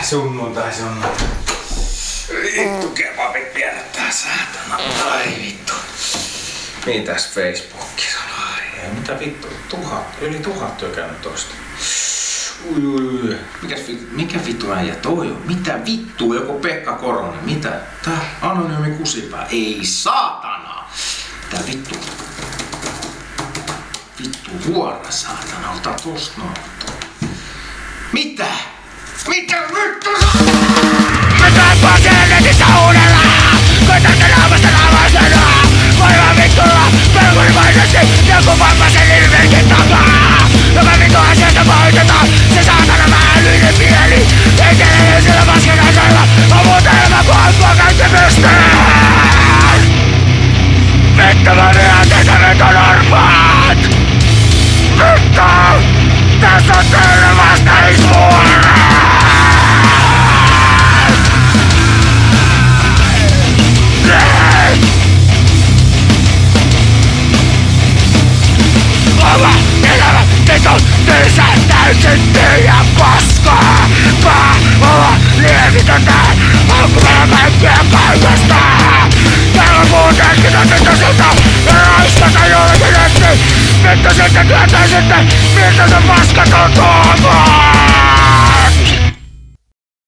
Sunnuntai. Vittu kebabit pienentää saatana. Ai vittu. Mitäs Facebookki sanoo? Mitä vittu? Yli 1000 käynyt tosta. Ui. Mikä vittu äijä toi on? Mitä vittua? Joku Pekka Koronen? Mitä? Tää anonyymi kusipää. Ei saatana! Tää vittu. Vittu huora saatana. Ota tosta noin. Mitä? Mitä vittu? Mä pääsen netissä uudella! Koitatte naamasta naamaisena! Voiva vittulla! Pelkurimaisesti! Joku vammaisen ilmeenkin takaa! Joka vittu asiasta voitetaan! Se saatana määlyinen mieli! Ei tiedä sillä vaskenäisellä! On muuta elämää kuin ampua kaikki pystyyn! Vittu mä vihaan teitä viton orpaat! Vittu! Tässä on teille vastaisvuoro! Oma elämä vitun tylsä täysin tyhjä paskaa! Oma lievitöntä alkuperä kaikkea kaikesta! Täällä on muutenkin on vittusilta ja raiskata julkisesti! Vittu sitten työtä sitten, miltä se paska tuntuu!